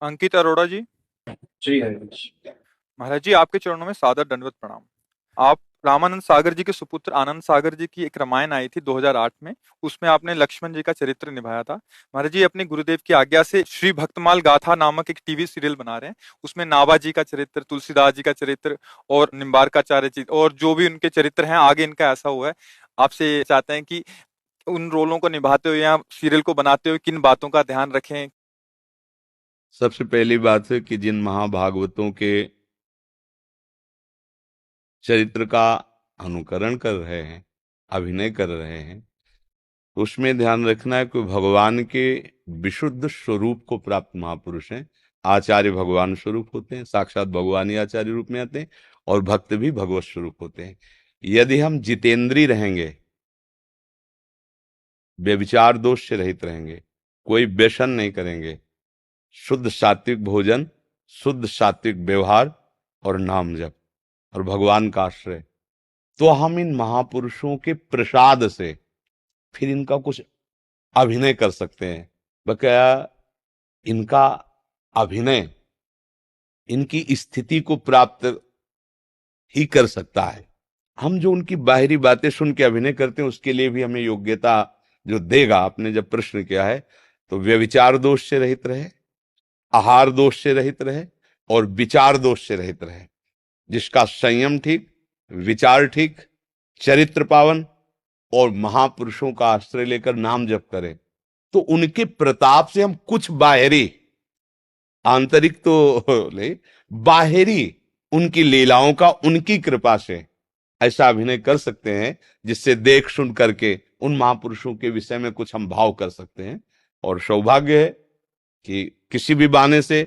अंकित अरोड़ा जी। जी हरीश। महाराज जी, आपके चरणों में सादर दंडवत प्रणाम। आप रामानंद सागर जी के सुपुत्र आनंद सागर जी की एक रामायण आई थी 2008 में। उसमें आपने लक्ष्मण जी का चरित्र निभाया था। महाराज जी, अपने गुरुदेव की आज्ञा से श्री भक्तमाल गाथा नामक एक टीवी सीरियल बना रहे हैं। उसमें नाभा जी का चरित्र, तुलसीदास जी का चरित्र और निम्बारकाचार्य जी और जो भी उनके चरित्र हैं, आगे इनका ऐसा हुआ है। आपसे चाहते हैं कि उन रोलों को निभाते हुए या सीरियल को बनाते हुए किन बातों का ध्यान रखें। सबसे पहली बात है कि जिन महाभागवतों के चरित्र का अनुकरण कर रहे हैं, अभिनय कर रहे हैं, उसमें ध्यान रखना है कि भगवान के विशुद्ध स्वरूप को प्राप्त महापुरुष हैं। आचार्य भगवान स्वरूप होते हैं, साक्षात भगवान ही आचार्य रूप में आते हैं, और भक्त भी भगवत स्वरूप होते हैं। यदि हम जितेंद्री रहेंगे, व्यभिचार दोष से रहित रहेंगे, कोई व्यसन नहीं करेंगे, शुद्ध सात्विक भोजन, शुद्ध सात्विक व्यवहार और नाम जप और भगवान का आश्रय, तो हम इन महापुरुषों के प्रसाद से फिर इनका कुछ अभिनय कर सकते हैं। बकाया इनका अभिनय इनकी स्थिति को प्राप्त ही कर सकता है। हम जो उनकी बाहरी बातें सुन के अभिनय करते हैं, उसके लिए भी हमें योग्यता जो देगा। आपने जब प्रश्न किया है तो व्यभिचार दोष से रहित रहे, आहार दोष से रहित रहे और विचार दोष से रहित रहे। जिसका संयम ठीक, विचार ठीक, चरित्र पावन और महापुरुषों का आश्रय लेकर नाम जप करें, तो उनके प्रताप से हम कुछ बाहरी, आंतरिक तो नहीं, बाहरी उनकी लीलाओं का उनकी कृपा से ऐसा अभिनय कर सकते हैं जिससे देख सुन करके उन महापुरुषों के विषय में कुछ हम भाव कर सकते हैं। और सौभाग्य है कि किसी भी बहाने से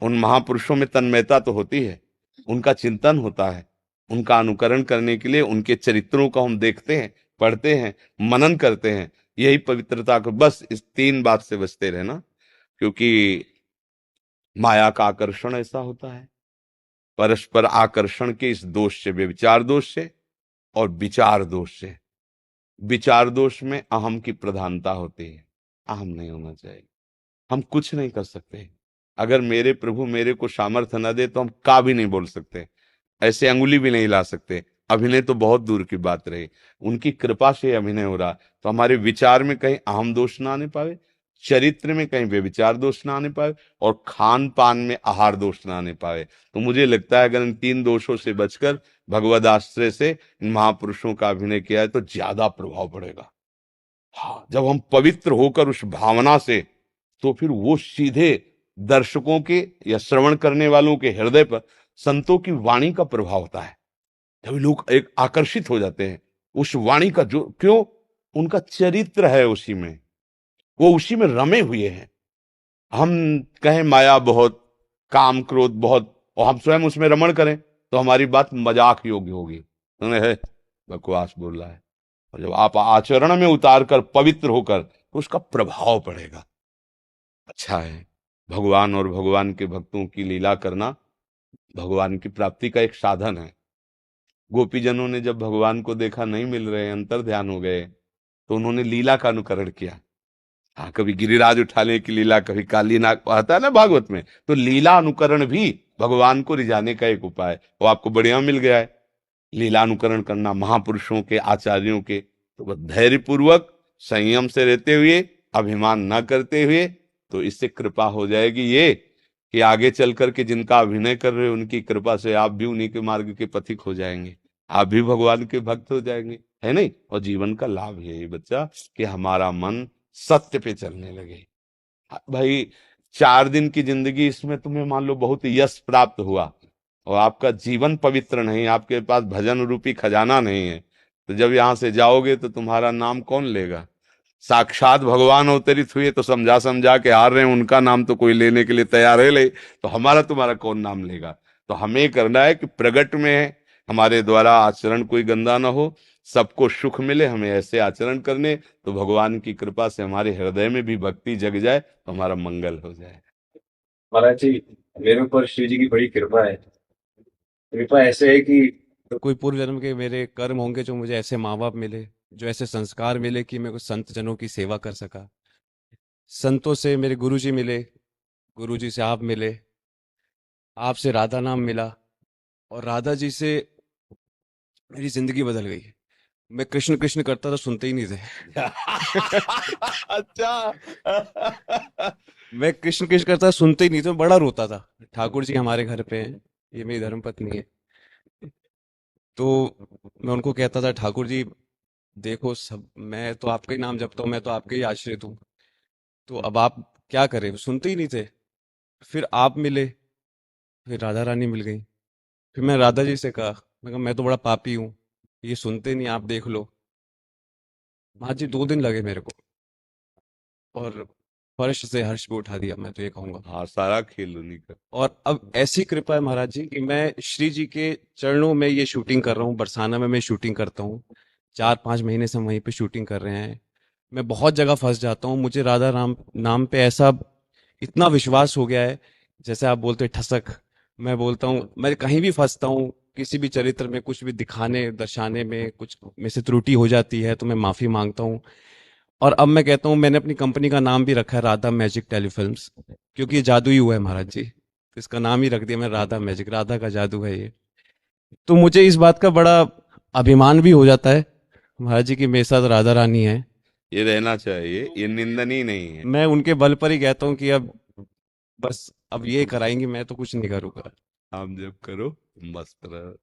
उन महापुरुषों में तन्मयता तो होती है, उनका चिंतन होता है, उनका अनुकरण करने के लिए उनके चरित्रों को हम देखते हैं, पढ़ते हैं, मनन करते हैं। यही पवित्रता को, बस इस तीन बात से बचते रहना, क्योंकि माया का आकर्षण ऐसा होता है। परस्पर आकर्षण के इस दोष से, व्यभिचार दोष से और विचार दोष से। विचार दोष में अहम की प्रधानता होती है, अहम नहीं होना चाहिए। हम कुछ नहीं कर सकते। अगर मेरे प्रभु मेरे को सामर्थ्य न दे तो हम का भी नहीं बोल सकते, ऐसे अंगुली भी नहीं ला सकते। अभिनय तो बहुत दूर की बात रही, उनकी कृपा से अभिनय हो रहा। तो हमारे विचार में कहीं अहम दोष ना आने पावे, चरित्र में कहीं व्यभिचार दोष ना आने पावे और खान पान में आहार दोष ना आने पावे। तो मुझे लगता है अगर इन तीन दोषों से बचकर भगवद आश्रय से इन महापुरुषों का अभिनय किया है तो ज्यादा प्रभाव पड़ेगा। हाँ, जब हम पवित्र होकर उस भावना से, तो फिर वो सीधे दर्शकों के या श्रवण करने वालों के हृदय पर संतों की वाणी का प्रभाव होता है। तभी लोग एक आकर्षित हो जाते हैं उस वाणी का, जो क्यों, उनका चरित्र है उसी में, वो उसी में रमे हुए हैं। हम कहें माया बहुत, काम क्रोध बहुत, और हम स्वयं उसमें रमण करें तो हमारी बात मजाक योग्य होगी, है बकवास बोल रहा है। और जब आप आचरण में उतार कर पवित्र होकर, तो उसका प्रभाव पड़ेगा। अच्छा है, भगवान और भगवान के भक्तों की लीला करना भगवान की प्राप्ति का एक साधन है। गोपीजनों ने जब भगवान को देखा नहीं मिल रहे, अंतर ध्यान हो गए, तो उन्होंने लीला का अनुकरण किया। हाँ, कभी गिरिराज उठाने की लीला, कभी काली नाग, आता है ना भागवत में। तो लीला अनुकरण भी भगवान को रिझाने का एक उपाय, वो आपको बढ़िया मिल गया है। लीला अनुकरण करना महापुरुषों के, आचार्यों के, तो बस धैर्य पूर्वक संयम से रहते हुए, अभिमान न करते हुए, तो इससे कृपा हो जाएगी ये कि आगे चल करके जिनका अभिनय कर रहे हो उनकी कृपा से आप भी उन्हीं के मार्ग के पथिक हो जाएंगे, आप भी भगवान के भक्त हो जाएंगे, है नहीं। और जीवन का लाभ यही बच्चा कि हमारा मन सत्य पे चलने लगे। भाई, 4 दिन की जिंदगी, इसमें तुम्हें मान लो बहुत यश प्राप्त हुआ और आपका जीवन पवित्र नहीं, आपके पास भजन रूपी खजाना नहीं है, तो जब यहां से जाओगे तो तुम्हारा नाम कौन लेगा। साक्षात भगवान अवतरित हुए तो समझा समझा के हार रहे हैं, उनका नाम तो कोई लेने के लिए तैयार है ले, तो हमारा तुम्हारा कौन नाम लेगा। तो हमें करना है कि प्रगट में हमारे द्वारा आचरण कोई गंदा ना हो, सबको सुख मिले, हमें ऐसे आचरण करने, तो भगवान की कृपा से हमारे हृदय में भी भक्ति जग जाए तो हमारा मंगल हो जाए। महाराज जी, मेरे ऊपर शिव जी की बड़ी कृपा है। कृपा ऐसे है कि कोई पूर्व जन्म के मेरे कर्म होंगे जो मुझे ऐसे माँ बाप मिले, जो ऐसे संस्कार मिले कि मैं कुछ संत जनों की सेवा कर सका। संतों से मेरे गुरुजी मिले, गुरुजी से आप मिले, आपसे राधा नाम मिला, और राधा जी से मेरी जिंदगी बदल गई। मैं कृष्ण कृष्ण करता था, सुनते ही नहीं थे। अच्छा। मैं कृष्ण कृष्ण करता था, सुनते ही नहीं थे, मैं बड़ा रोता था। ठाकुर जी हमारे घर पे हैं, ये मेरी धर्मपत्नी है। तो मैं उनको कहता था, ठाकुर जी देखो, सब मैं तो आपका ही नाम जपता हूँ, मैं तो आपके ही आश्रित हूँ, तो अब आप क्या करें? सुनते ही नहीं थे। फिर आप मिले, फिर राधा रानी मिल गई। फिर मैं राधा जी से कहा, मैं कहा मैं तो बड़ा पापी हूँ, ये सुनते नहीं, आप देख लो। हाँ जी, 2 दिन लगे मेरे को, और फर्श से हर्ष भी उठा दिया, मैं तो ये कहूंगा। हाँ, सारा खेल उन्हीं का। और अब ऐसी कृपा है महाराज जी कि मैं श्री जी के चरणों में ये शूटिंग कर रहा हूँ। बरसाना में मैं शूटिंग करता हूँ, 4-5 महीने से हम वहीं पे शूटिंग कर रहे हैं। मैं बहुत जगह फंस जाता हूँ, मुझे राधा राम नाम पे ऐसा इतना विश्वास हो गया है। जैसे आप बोलते हैं ठसक, मैं बोलता हूँ, मैं कहीं भी फंसता हूँ, किसी भी चरित्र में कुछ भी दिखाने दर्शाने में कुछ में से त्रुटि हो जाती है तो मैं माफी मांगता हूँ। और अब मैं कहता हूँ, मैंने अपनी कंपनी का नाम भी रखा है राधा मैजिक टेलीफिल्म्स, क्योंकि ये जादू ही हुआ है महाराज जी। तो इसका नाम ही रख दिया मैंने, राधा मैजिक, राधा का जादू है ये। तो मुझे इस बात का बड़ा अभिमान भी हो जाता है महाराज जी की मेरे साथ राधा रानी है। ये रहना चाहिए, ये निंदनीय नहीं है। मैं उनके बल पर ही कहता हूँ कि अब बस अब ये कराएंगी, मैं तो कुछ नहीं करूँगा। आप जब करो मस्त रहो।